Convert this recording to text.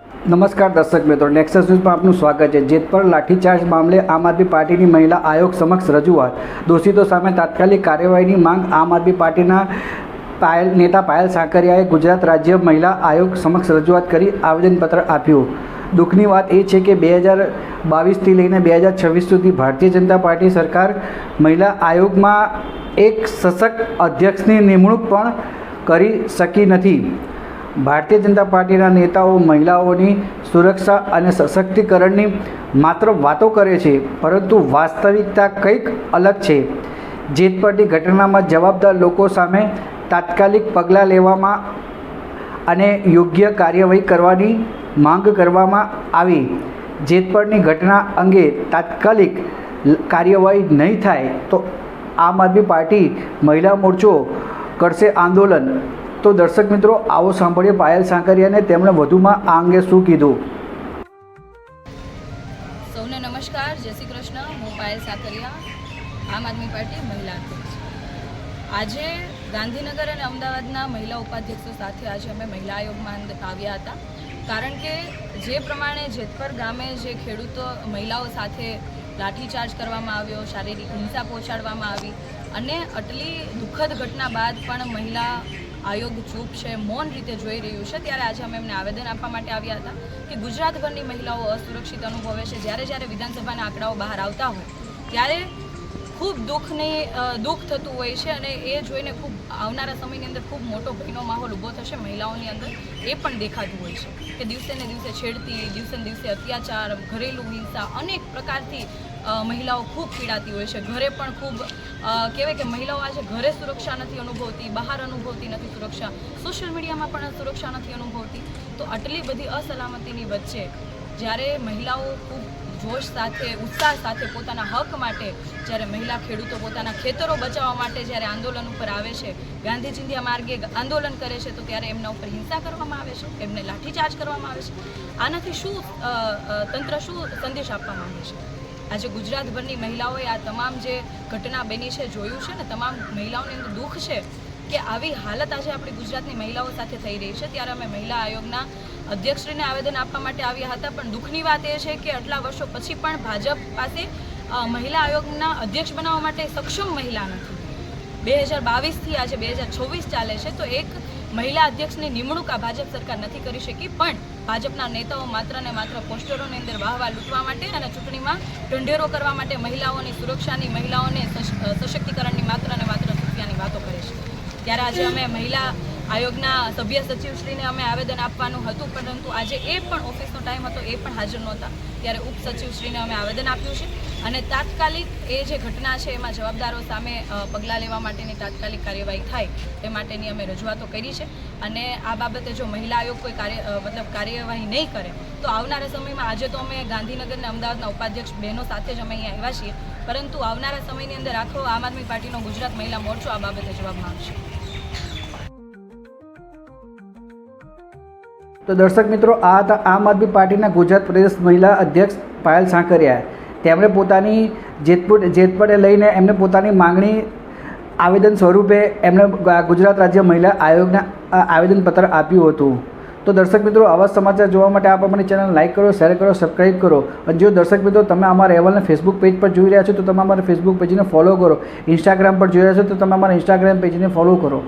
નમસ્કાર દર્શક મિત્રો, નેક્સસ ન્યૂઝમાં આપનું સ્વાગત છે। જેતપુર લાઠીચાર્જ મામલે આમ આદમી પાર્ટીની મહિલા આયોગ સમક્ષ રજૂઆત। દોષિતો સામે તાત્કાલિક કાર્યવાહીની માંગ। આમ આદમી પાર્ટીના નેતા પાયલ સાંકરિયાએ ગુજરાત રાજ્ય મહિલા આયોગ સમક્ષ રજૂઆત કરી આવેદનપત્ર આપ્યું। દુઃખની વાત એ છે કે 2022થી લઈને 2026 સુધી ભારતીય જનતા પાર્ટી સરકાર મહિલા આયોગમાં એક સશક્ત અધ્યક્ષની નિમણૂક પણ કરી શકી નથી। ભારતીય જનતા પાર્ટીના નેતાઓ મહિલાઓની સુરક્ષા અને સશક્તિકરણની માત્ર વાતો કરે છે, પરંતુ વાસ્તવિકતા કંઈક અલગ છે। જેતપુરની ઘટનામાં જવાબદાર લોકો સામે તાત્કાલિક પગલાં લેવામાં અને યોગ્ય કાર્યવાહી કરવાની માંગ કરવામાં આવી। જેતપુરની ઘટના અંગે તાત્કાલિક કાર્યવાહી નહીં થાય તો આમ આદમી પાર્ટી મહિલા મોરચો કરશે આંદોલન। તો દર્શક મિત્રો, આવો સાંભળીએ પાયલ સાંકરિયાને તેમણે વધુમાં આ અંગે શું કીધું। સૌને નમસ્કાર, જય શ્રી કૃષ્ણ। હું પાયલ સાંકરિયા, આમ આદમી પાર્ટી મહિલા અધ્યક્ષ। આજે ગાંધીનગર અને અમદાવાદના મહિલા ઉપાધ્યક્ષો સાથે આજે અમે મહિલા આયોગમાં આવ્યા હતા, કારણ કે જે પ્રમાણે જેતપુર ગામે જે ખેડૂતો મહિલાઓ સાથે લાઠીચાર્જ કરવામાં આવ્યો, શારીરિક હિંસા પહોંચાડવામાં આવી અને આટલી દુઃખદ ઘટના બાદ પણ મહિલા આયોગ ચૂપ છે, મૌન રીતે જોઈ રહ્યું છે, ત્યારે આજે અમે એમને આવેદન આપવા માટે આવ્યા હતા કે ગુજરાતભરની મહિલાઓ અસુરક્ષિત અનુભવે છે। જ્યારે વિધાનસભાના આંકડાઓ બહાર આવતા હોય ત્યારે ખૂબ દુઃખ થતું હોય છે અને એ જોઈને ખૂબ આવનારા સમયની અંદર ખૂબ મોટો ભયનો માહોલ ઊભો થશે મહિલાઓની અંદર। એ પણ દેખાતું હોય છે કે દિવસે ને દિવસે છેડતી, દિવસે ને દિવસે અત્યાચાર, ઘરેલું હિંસા, અનેક પ્રકારથી મહિલાઓ ખૂબ પીડાતી હોય છે। ઘરે પણ ખૂબ કહેવાય કે મહિલાઓ આજે ઘરે સુરક્ષા નથી અનુભવતી, બહાર અનુભવતી નથી સુરક્ષા, સોશિયલ મીડિયામાં પણ સુરક્ષા નથી અનુભવતી। તો આટલી બધી અસલામતીની વચ્ચે જ્યારે મહિલાઓ ખૂબ જોશ સાથે, ઉત્સાહ સાથે પોતાના હક માટે, જ્યારે મહિલા ખેડૂતો પોતાના ખેતરો બચાવવા માટે જ્યારે આંદોલન ઉપર આવે છે, ગાંધીજીના માર્ગે આંદોલન કરે છે, તો ત્યારે એમના ઉપર હિંસા કરવામાં આવે છે, એમને લાઠીચાર્જ કરવામાં આવે છે। આનાથી શું તંત્ર શું સંદેશ આપવા માંગે છે? આજે ગુજરાતભરની મહિલાઓએ આ તમામ જે ઘટના બની છે જોયું છે ને, તમામ મહિલાઓની અંદર દુઃખ છે કે આવી હાલત આજે આપણી ગુજરાતની મહિલાઓ સાથે થઈ રહી છે। ત્યારે અમે મહિલા આયોગના અધ્યક્ષશ્રીને આવેદન આપવા માટે આવ્યા હતા, પણ દુઃખની વાત એ છે કે આટલા વર્ષો પછી પણ ભાજપ પાસે મહિલા આયોગના અધ્યક્ષ બનાવવા માટે સક્ષમ મહિલા નથી। 2022થી આજે 2026 ચાલે છે, તો એક મહિલા અધ્યક્ષની નિમણૂક આ ભાજપ સરકાર નથી કરી શકી, પણ ભાજપના નેતાઓ માત્ર ને માત્ર પોસ્ટરોની અંદર વાહવા લૂંટવા માટે અને ચૂંટણીમાં ઢંઢેરો કરવા માટે મહિલાઓની સુરક્ષાની, મહિલાઓને સશક્તિકરણની માત્ર ને માત્ર રૂપિયાની વાતો કરે છે। ત્યારે આજે અમે મહિલા આયોગના સભ્ય સચિવશ્રીને અમે આવેદન આપવાનું હતું, પરંતુ આજે એ પણ ઓફિસનો ટાઈમ હતો, એ પણ હાજર નહોતા। ત્યારે ઉપસચિવશ્રીને અમે આવેદન આપ્યું છે અને તાત્કાલિક એ જે ઘટના છે એમાં જવાબદારો સામે પગલાં લેવા માટેની તાત્કાલિક કાર્યવાહી થાય એ માટેની અમે રજૂઆતો કરી છે। અને આ બાબતે જો મહિલા આયોગ કોઈ કાર્યવાહી નહીં કરે તો આવનારા સમયમાં, આજે તો અમે ગાંધીનગર અને અમદાવાદના ઉપાધ્યક્ષ બહેનો સાથે જ અમે અહીંયા આવ્યા છીએ, પરંતુ આવનારા સમયની અંદર આખો આમ આદમી પાર્ટીનો ગુજરાત મહિલા મોરચો આ બાબતે જવાબ માંગશે। તો દર્શક મિત્રો, આ હતા આમ આદમી પાર્ટીના ગુજરાત પ્રદેશ મહિલા અધ્યક્ષ પાયલ સાંકરિયા। તેમણે પોતાની જેતપુરને લઈને એમને પોતાની માંગણી આવેદન સ્વરૂપે એમણે ગુજરાત રાજ્ય મહિલા આયોગને આવેદનપત્ર આપ્યું હતું। તો દર્શક મિત્રો, આવા સમાચાર જોવા માટે આપ અમારી ચેનલ લાઇક કરો, શેર કરો, સબસ્ક્રાઈબ કરો। અને જો દર્શક મિત્રો તમે અમારા અહેવાલને ફેસબુક પેજ પર જોઈ રહ્યા છો તો તમે અમારા ફેસબુક પેજને ફોલો કરો, ઇન્સ્ટાગ્રામ પર જોઈ રહ્યા છો તો તમે અમારા ઇન્સ્ટાગ્રામ પેજને ફોલો કરો।